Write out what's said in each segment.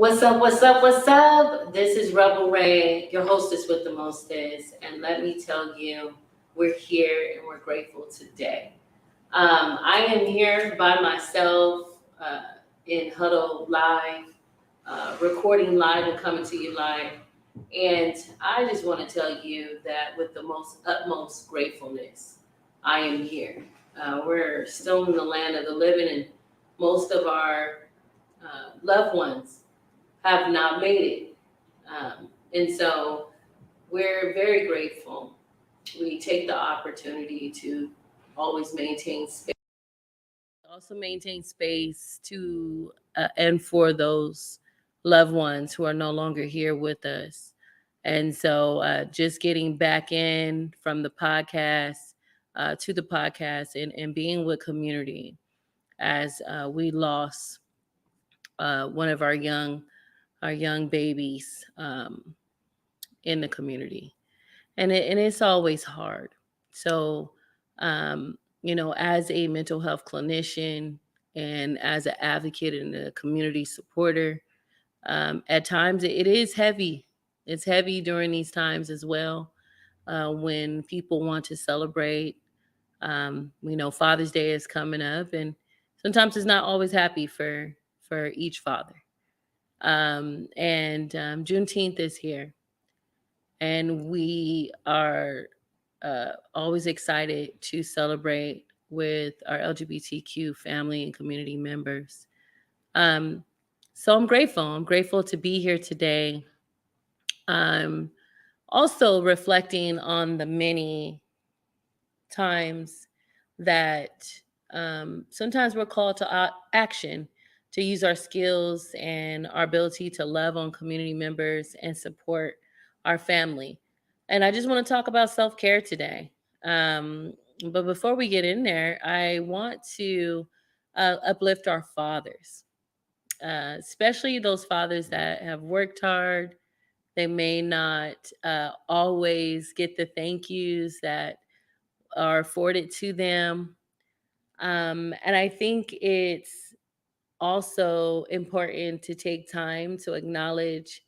What's up? What's up? What's up? This is Rebel Ray, your hostess with the mostest, and let me tell you, we're here and we're grateful today. I am here by myself in Huddle Live, recording live and coming to you live, and I just want to tell you that with the most utmost gratefulness, I am here. We're still in the land of the living, and most of our loved ones have not made it. And so we're very grateful. We take the opportunity to always maintain space, also maintain space to and for those loved ones who are no longer here with us. And so just getting back in from the podcast to the podcast and being with community as we lost one of our young babies in the community, and it's always hard. So, as a mental health clinician and as an advocate and a community supporter, at times it is heavy. It's heavy during these times as well, when people want to celebrate. Father's Day is coming up, and sometimes it's not always happy for each father. And Juneteenth is here, and we are always excited to celebrate with our LGBTQ family and community members. Um, so I'm grateful. I'm grateful to be here today. I'm also reflecting on the many times that sometimes we're called to action, to use our skills and our ability to love on community members and support our family. And I just want to talk about self care today. Um, but before we get in there, I want to uplift our fathers, especially those fathers that have worked hard. They may not always get the thank yous that are afforded to them. And I think it's also important to take time to acknowledge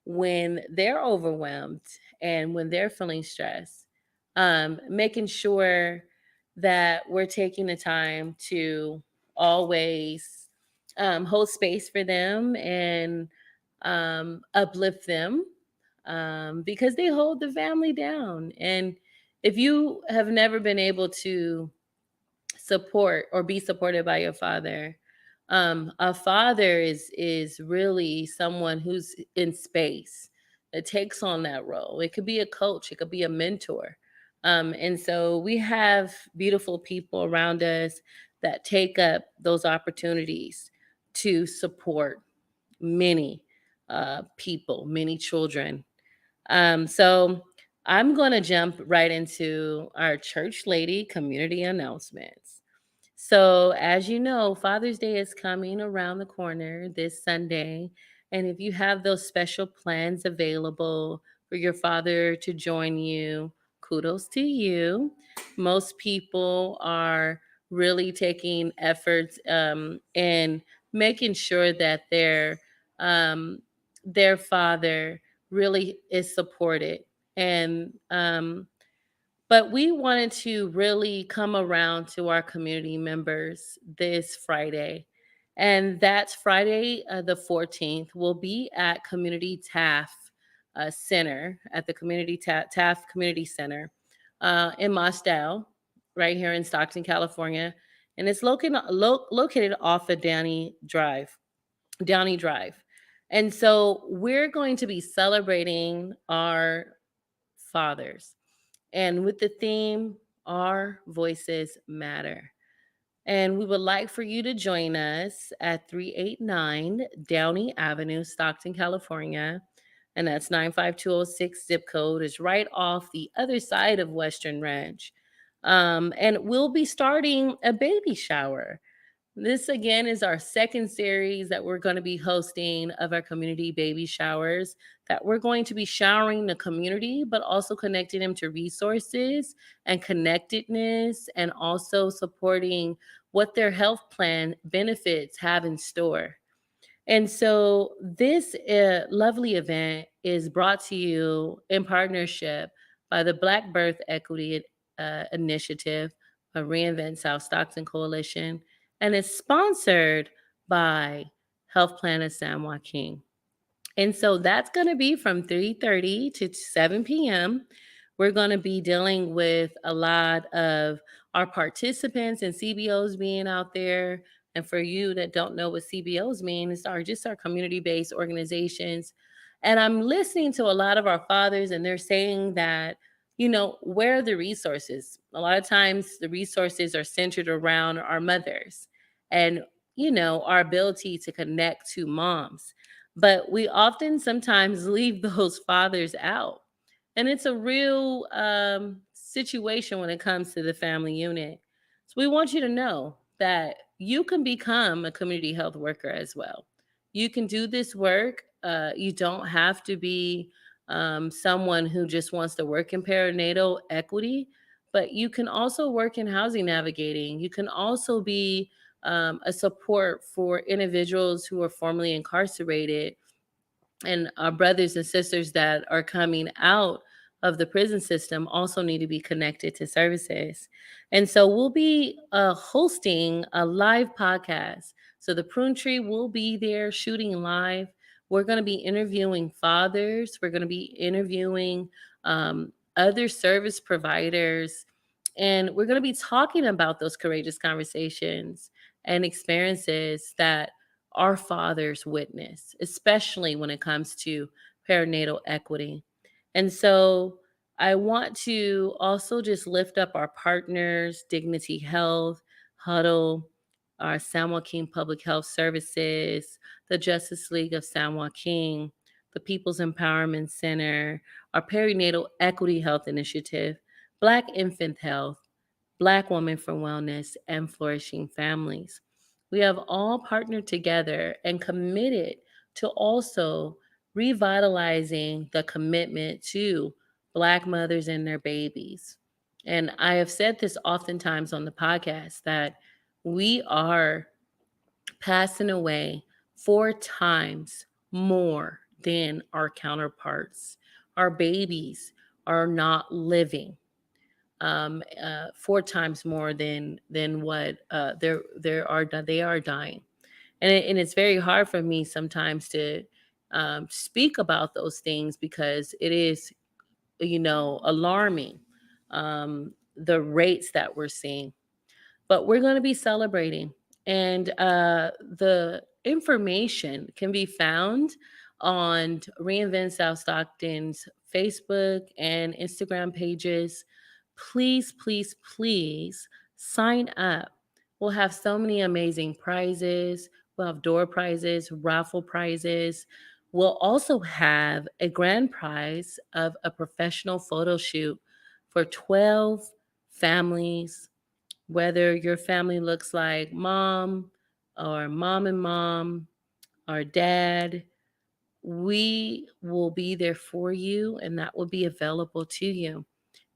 when they're overwhelmed and when they're feeling stressed, making sure that we're taking the time to always hold space for them and uplift them, because they hold the family down. And if you have never been able to support or be supported by your father, a father is really someone who's in space that takes on that role. It could be a coach, it could be a mentor. And so we have beautiful people around us that take up those opportunities to support many people, many children. So I'm going to jump right into our church lady community announcements. So, as you know, Father's Day is coming around the corner this Sunday. And if you have those special plans available for your father to join you, kudos to you. Most people are really taking efforts and making sure that um, their father really is supported. And but we wanted to really come around to our community members this Friday. And that's Friday, the 14th. We'll be at Community Taft Center, at the Taft Community Center in Mosdow, right here in Stockton, California. And it's located off of Downey Drive. And so we're going to be celebrating our fathers, and with the theme, Our Voices Matter. And we would like for you to join us at 389 Downey Avenue, Stockton, California. And that's 95206 zip code, is right off the other side of Western Ranch. And we'll be starting a baby shower. This again is our second series that we're going to be hosting of our community baby showers, that we're going to be showering the community, but also connecting them to resources and connectedness, and also supporting what their health plan benefits have in store. And so this lovely event is brought to you in partnership by the Black Birth Equity Initiative, a Reinvent South Stockton Coalition, and is sponsored by Health Plan of San Joaquin. And so that's going to be from 3:30 to 7 p.m. We're going to be dealing with a lot of our participants and CBOs being out there. And for you that don't know what CBOs mean, it's our community-based organizations. And I'm listening to a lot of our fathers, and they're saying that, where are the resources? A lot of times the resources are centered around our mothers and, our ability to connect to moms, but we often sometimes leave those fathers out. And it's a real situation when it comes to the family unit. So we want you to know that you can become a community health worker as well. You can do this work. You don't have to be someone who just wants to work in perinatal equity, but you can also work in housing navigating. You can also be a support for individuals who are formerly incarcerated, and our brothers and sisters that are coming out of the prison system also need to be connected to services. And so we'll be hosting a live podcast. So the Prune Tree will be there shooting live. We're going to be interviewing fathers. We're going to be interviewing other service providers. And we're going to be talking about those courageous conversations and experiences that our fathers witness, especially when it comes to perinatal equity. And so I want to also just lift up our partners, Dignity Health, Huddle, our San Joaquin Public Health Services, the Justice League of San Joaquin, the People's Empowerment Center, our Perinatal Equity Health Initiative, Black Infant Health, Black Women for Wellness, and Flourishing Families. We have all partnered together and committed to also revitalizing the commitment to Black mothers and their babies. And I have said this oftentimes on the podcast that we are passing away 4 times more than our counterparts. Our babies are not living 4 times more than what they are dying, and it's very hard for me sometimes to speak about those things because it is, alarming, the rates that we're seeing. But we're going to be celebrating. And the information can be found on Reinvent South Stockton's Facebook and Instagram pages. Please, please, please sign up. We'll have so many amazing prizes. We'll have door prizes, raffle prizes. We'll also have a grand prize of a professional photo shoot for 12 families, whether your family looks like mom or mom and mom or dad. We will be there for you, and that will be available to you.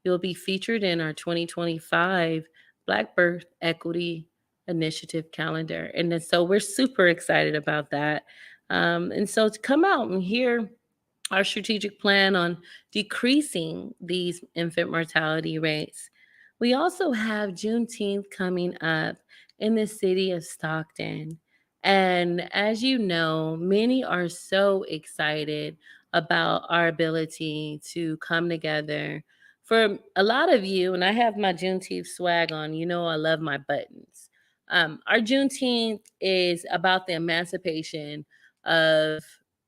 You'll be featured in our 2025 Black Birth Equity Initiative calendar. And then, so we're super excited about that. And so to come out and hear our strategic plan on decreasing these infant mortality rates. We also have Juneteenth coming up in the city of Stockton. And as you know, many are so excited about our ability to come together. For a lot of you, and I have my Juneteenth swag on, I love my buttons. Our Juneteenth is about the emancipation of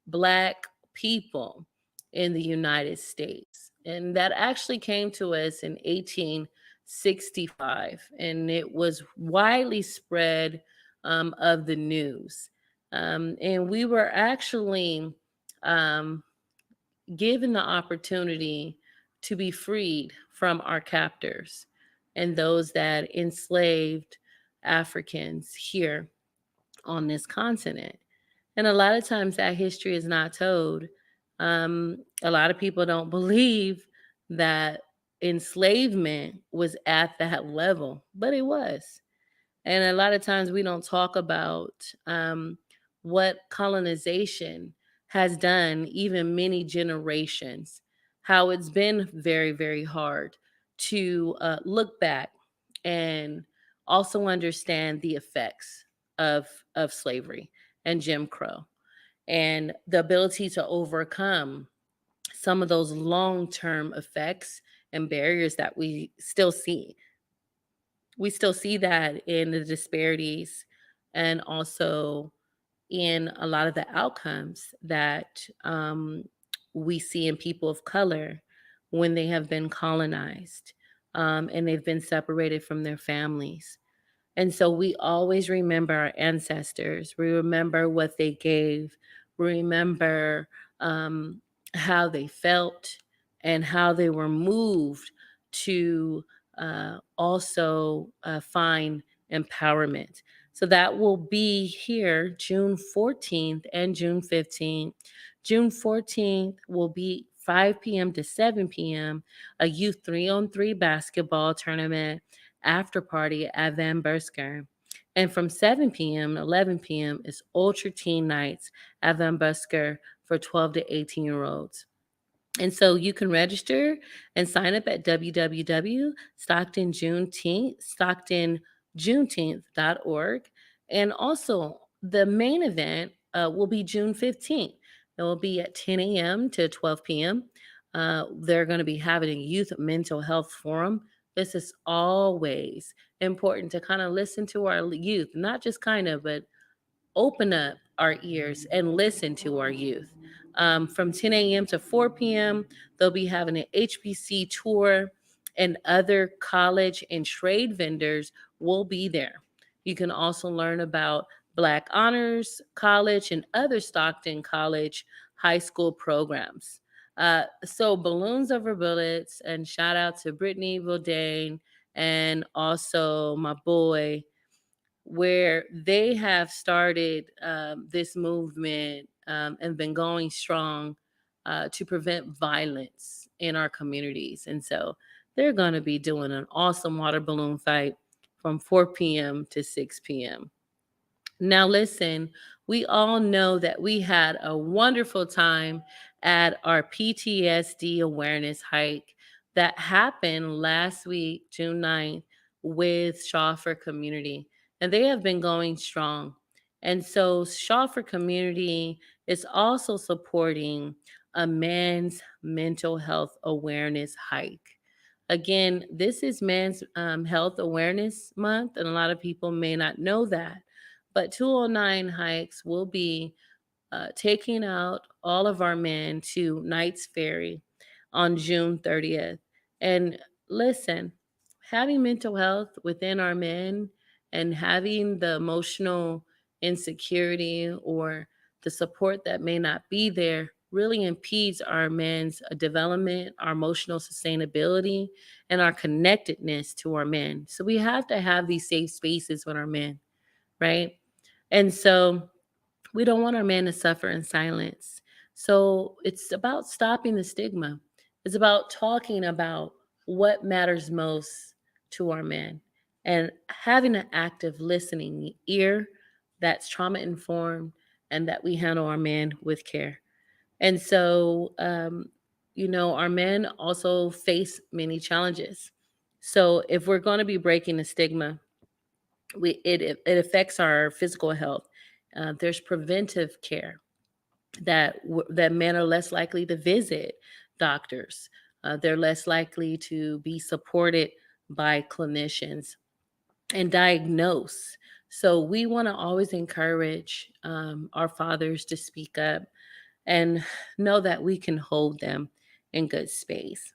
Black people in the United States. And that actually came to us in 1865, and it was widely spread of the news. And we were actually um, given the opportunity to be freed from our captors and those that enslaved Africans here on this continent. And a lot of times that history is not told. A lot of people don't believe that enslavement was at that level, but it was. And a lot of times we don't talk about what colonization has done, even many generations, how it's been very, very hard to look back and also understand the effects of slavery and Jim Crow, and the ability to overcome some of those long-term effects and barriers that we still see. We still see that in the disparities, and also in a lot of the outcomes that we see in people of color when they have been colonized, and they've been separated from their families. And so we always remember our ancestors. We remember what they gave. We remember um, how they felt and how they were moved to also find empowerment. So that will be here June 14th and June 15th. June 14th will be 5 p.m. to 7 p.m., a youth 3-on-3 basketball tournament after party at Van Busker. And from 7 p.m. to 11 p.m. is Ultra Teen Nights at Van Busker for 12 to 18-year-olds. And so you can register and sign up at www.stocktonjuneteenth.org. And also, the main event will be June 15th. It will be at 10 a.m. to 12 p.m. They're going to be having a youth mental health forum. This is always important to kind of listen to our youth, not just kind of, but open up our ears and listen to our youth. From 10 a.m. to 4 p.m., they'll be having an HBC tour, and other college and trade vendors will be there. You can also learn about Black Honors College and other Stockton College high school programs. So Balloons Over Bullets, and shout out to Brittany Vildane and also my boy, where they have started this movement and been going strong to prevent violence in our communities. And so they're going to be doing an awesome water balloon fight from 4 p.m. to 6 p.m. Now, listen, we all know that we had a wonderful time at our PTSD awareness hike that happened last week, June 9th, with Shaw for Community. And they have been going strong. And so, Shaw for Community is also supporting a men's mental health awareness hike. Again, this is Men's Health Awareness Month, and a lot of people may not know that. But 209 Hikes will be taking out all of our men to Knights Ferry on June 30th. And listen, having mental health within our men and having the emotional insecurity or the support that may not be there really impedes our men's development, our emotional sustainability, and our connectedness to our men. So we have to have these safe spaces with our men, right? And so we don't want our men to suffer in silence. So it's about stopping the stigma. It's about talking about what matters most to our men and having an active listening ear that's trauma informed and that we handle our men with care. And so, our men also face many challenges. So if we're going to be breaking the stigma, it affects our physical health. There's preventive care that men are less likely to visit doctors. They're less likely to be supported by clinicians and diagnose. So we want to always encourage our fathers to speak up and know that we can hold them in good space.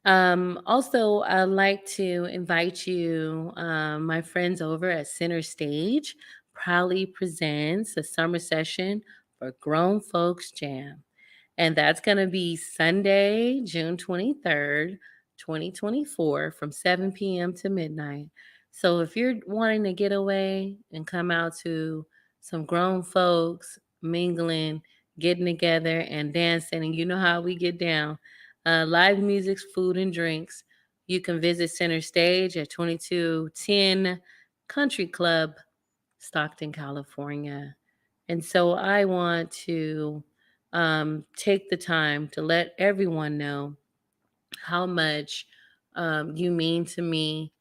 Also, I'd like to invite you, my friends over at Center Stage proudly presents a summer session for Grown Folks Jam. And that's going to be Sunday, June 23rd, 2024, from 7 p.m. to midnight. So if you're wanting to get away and come out to some grown folks mingling, getting together, and dancing, and you know how we get down, live music, food, and drinks, you can visit Center Stage at 2210 Country Club Stockton, California. And so I want to take the time to let everyone know how much you mean to me.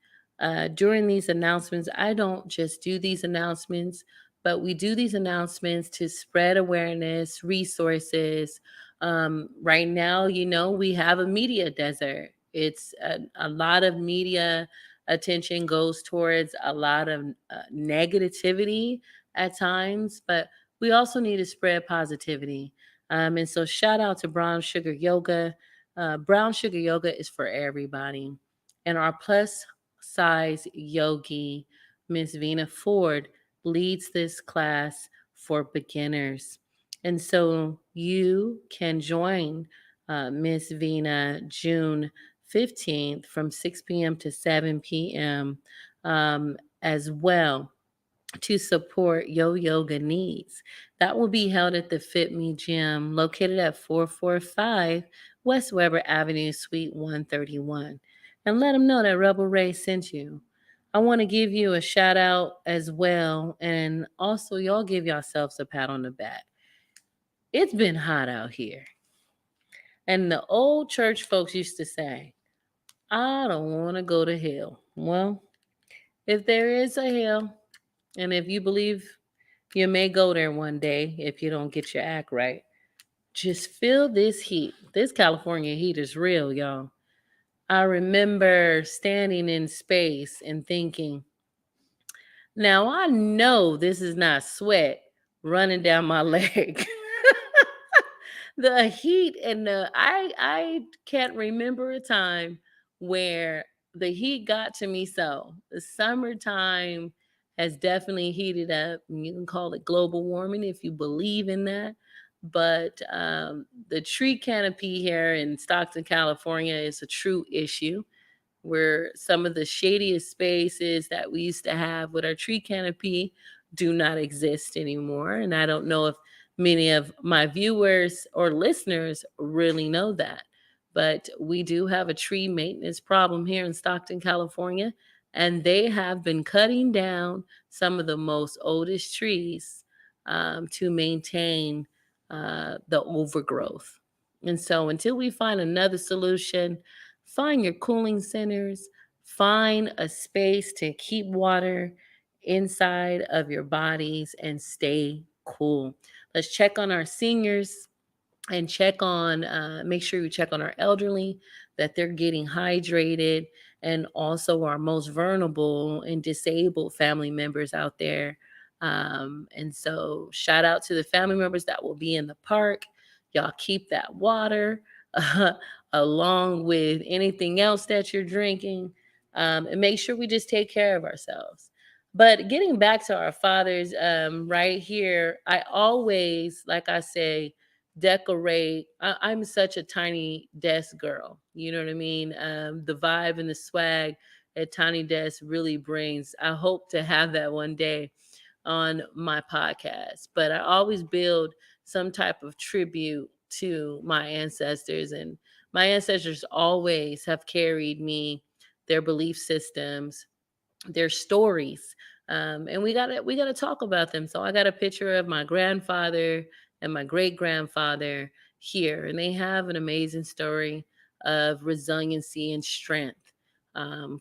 During these announcements, I don't just do these announcements, but we do these announcements to spread awareness, resources. Right now, we have a media desert. It's a lot of media attention goes towards a lot of negativity at times, but we also need to spread positivity. And so, shout out to Brown Sugar Yoga. Brown Sugar Yoga is for everybody. And our plus size yogi, Miss Vina Ford, leads this class for beginners. And so you can join Miss Vina June 15th from 6 p.m. to 7 p.m. As well to support your yoga needs. That will be held at the Fit Me Gym located at 445 West Weber Avenue, Suite 131. And let them know that Rebel Ray sent you. I want to give you a shout out as well. And also, y'all give yourselves a pat on the back. It's been hot out here. And the old church folks used to say, I don't want to go to hell. Well, if there is a hell, and if you believe you may go there one day if you don't get your act right. Just feel this heat. This California heat is real, y'all. I remember standing in space and thinking, now I know this is not sweat running down my leg. The heat and I can't remember a time where the heat got to me so. The summertime has definitely heated up. And you can call it global warming if you believe in that. But the tree canopy here in Stockton, California is a true issue where some of the shadiest spaces that we used to have with our tree canopy do not exist anymore. And I don't know if many of my viewers or listeners really know that. But we do have a tree maintenance problem here in Stockton, California, and they have been cutting down some of the most oldest trees to maintain the overgrowth. And so until we find another solution, find your cooling centers, find a space to keep water inside of your bodies and stay cool. Let's check on our seniors and make sure you check on our elderly that they're getting hydrated, and also our most vulnerable and disabled family members out there. And so shout out to the family members that will be in the park. Y'all keep that water along with anything else that you're drinking, and make sure we just take care of ourselves. But getting back to our fathers, right here, I always, like I say, decorate. I'm such a tiny desk girl. You know what I mean? The vibe and the swag at Tiny Desk really brings. I hope to have that one day on my podcast. But I always build some type of tribute to my ancestors, and my ancestors always have carried me, their belief systems, their stories, and we gotta talk about them. So I got a picture of my grandfather and my great grandfather here, and they have an amazing story of resiliency and strength,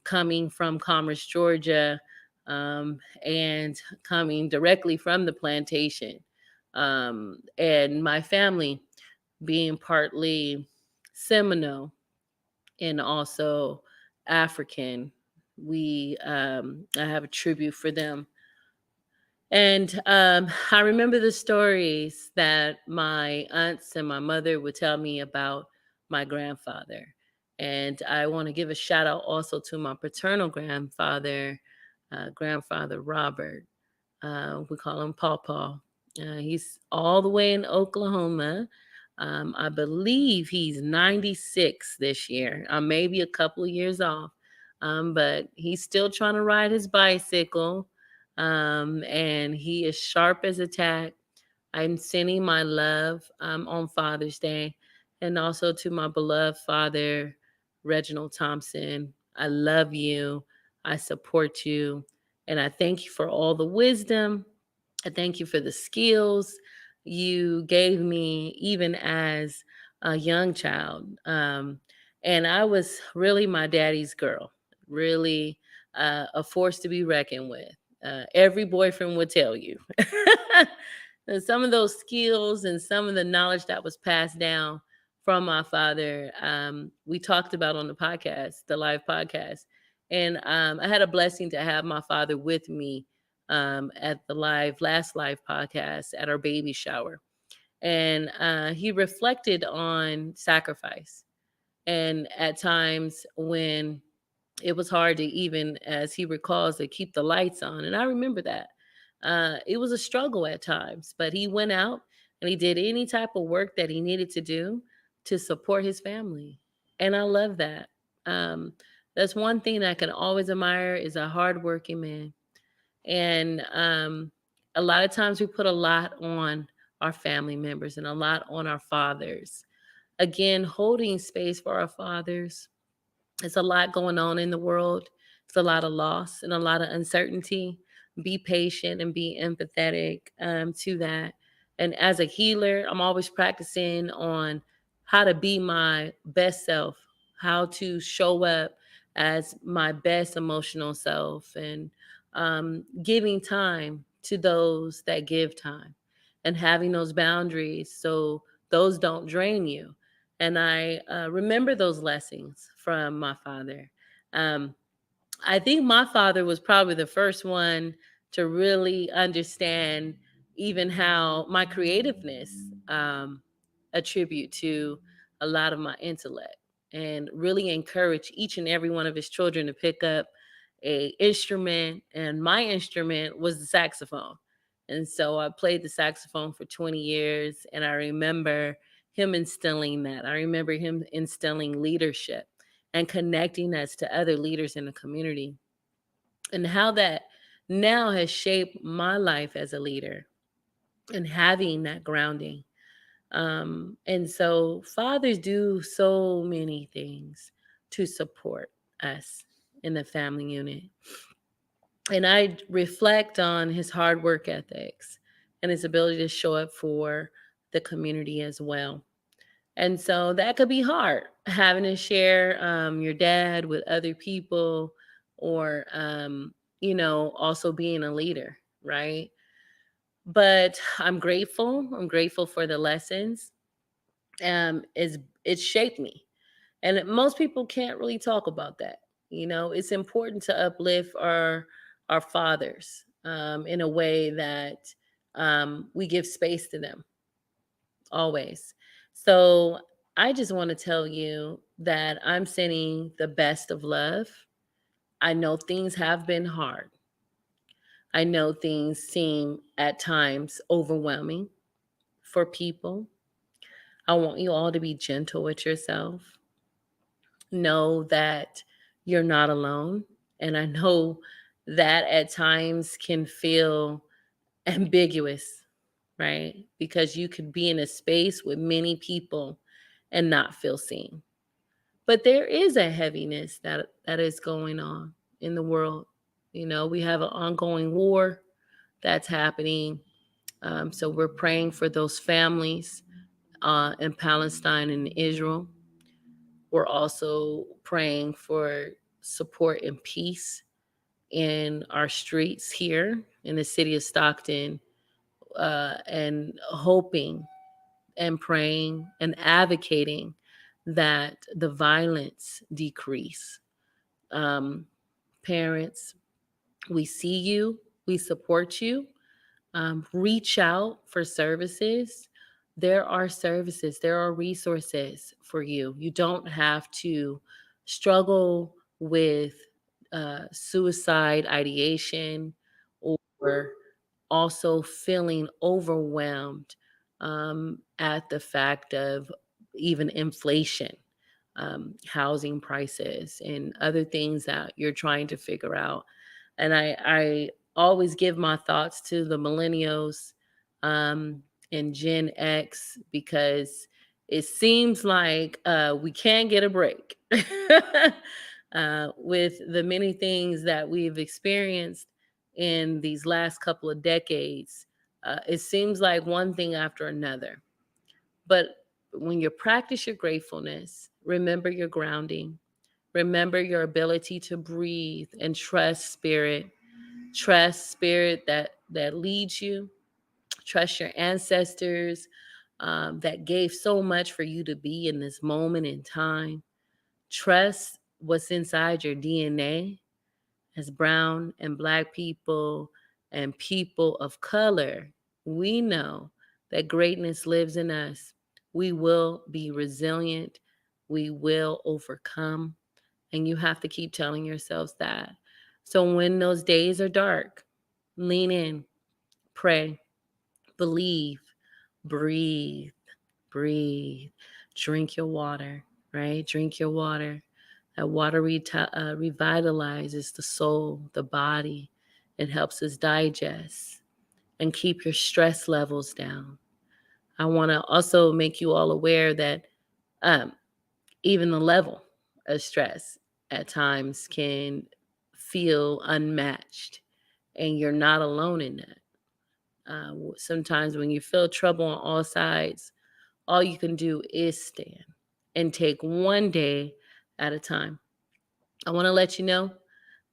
coming from Commerce, Georgia, and coming directly from the plantation, and my family being partly Seminole and also African. I have a tribute for them. And I remember the stories that my aunts and my mother would tell me about my grandfather. And I want to give a shout out also to my paternal grandfather, grandfather Robert. We call him Paw Paw. He's all the way in Oklahoma. I believe he's 96 this year. I may be a couple of years off, but he's still trying to ride his bicycle, and he is sharp as a tack. I'm sending my love on Father's Day, and also to my beloved father, Reginald Thompson. I love you. I support you. And I thank you for all the wisdom. I thank you for the skills you gave me, even as a young child. And I was really my daddy's girl, really a force to be reckoned with. Every boyfriend would tell you. And some of those skills and some of the knowledge that was passed down from my father, we talked about on the podcast, the live podcast. And I had a blessing to have my father with me at the last live podcast at our baby shower. And he reflected on sacrifice. And at times when it was hard to, even as he recalls, to keep the lights on. And I remember that. It was a struggle at times, but he went out and he did any type of work that he needed to do to support his family. And I love that. Um, that's one thing that I can always admire, is a hardworking man. And a lot of times we put a lot on our family members and a lot on our fathers. Again, holding space for our fathers. It's a lot going on in the world. It's a lot of loss and a lot of uncertainty. Be patient and be empathetic to that. And as a healer, I'm always practicing on how to be my best self, how to show up as my best emotional self, and giving time to those that give time, and having those boundaries so those don't drain you. And I remember those lessons from my father. Um, I think my father was probably the first one to really understand even how my creativeness attribute to a lot of my intellect, and really encourage each and every one of his children to pick up a instrument. And my instrument was the saxophone. And so I played the saxophone for 20 years, and I remember him instilling that. I remember him instilling leadership and connecting us to other leaders in the community, and how that now has shaped my life as a leader, and having that grounding. And so fathers do so many things to support us in the family unit. And I reflect on his hard work ethics and his ability to show up for the community as well. And so that could be hard, having to share your dad with other people, or, also being a leader, right? But I'm grateful. I'm grateful for the lessons. It's shaped me. And most people can't really talk about that. It's important to uplift our fathers in a way that we give space to them always. So I just want to tell you that I'm sending the best of love. I know things have been hard. I know things seem at times overwhelming for people. I want you all to be gentle with yourself. Know that you're not alone. And I know that at times can feel ambiguous, right? Because you could be in a space with many people and not feel seen. But there is a heaviness that is going on in the world. We have an ongoing war that's happening. So we're praying for those families in Palestine and Israel. We're also praying for support and peace in our streets here in the city of Stockton, and hoping and praying and advocating that the violence decrease. Um, Parents, we see you, we support you. Reach out for services. There are services, there are resources for you. You don't have to struggle with suicide ideation, or also feeling overwhelmed at the fact of even inflation, housing prices, and other things that you're trying to figure out. And I always give my thoughts to the millennials and Gen X, because it seems like we can't get a break with the many things that we've experienced. in these last couple of decades, it seems like one thing after another. But when you practice your gratefulness, remember your grounding, remember your ability to breathe and trust spirit that leads you, trust your ancestors that gave so much for you to be in this moment in time. Trust what's inside your DNA as brown and black people and people of color. We know that greatness lives in us. We will be resilient. We will overcome. And you have to keep telling yourselves that. So when those days are dark, lean in, pray, believe, breathe, breathe, drink your water, right? Drink your water. That water revitalizes the soul, the body. It helps us digest and keep your stress levels down. I want to also make you all aware that um, even the level of stress at times can feel unmatched, and you're not alone in that. Sometimes when you feel trouble on all sides, all you can do is stand and take one day at a time. I want to let you know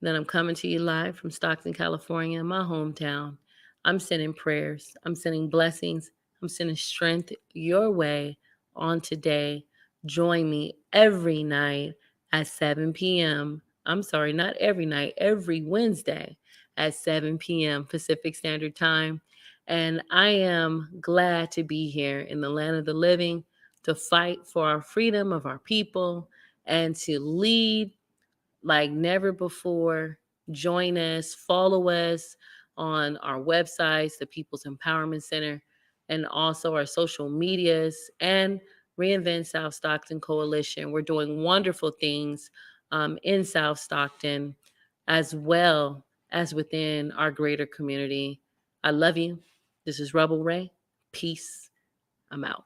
that I'm coming to you live from Stockton, California, my hometown. I'm sending prayers, I'm sending blessings, I'm sending strength your way on today. Join me every night at 7 p.m. I'm sorry, not every night, every Wednesday at 7 p.m. Pacific Standard Time. And I am glad to be here in the land of the living to fight for our freedom of our people and to lead like never before. Join us, follow us on our websites, the People's Empowerment Center, and also our social medias and Reinvent South Stockton Coalition. We're doing wonderful things in South Stockton as well as within our greater community. I love you. This is Rebel Ray. Peace. I'm out.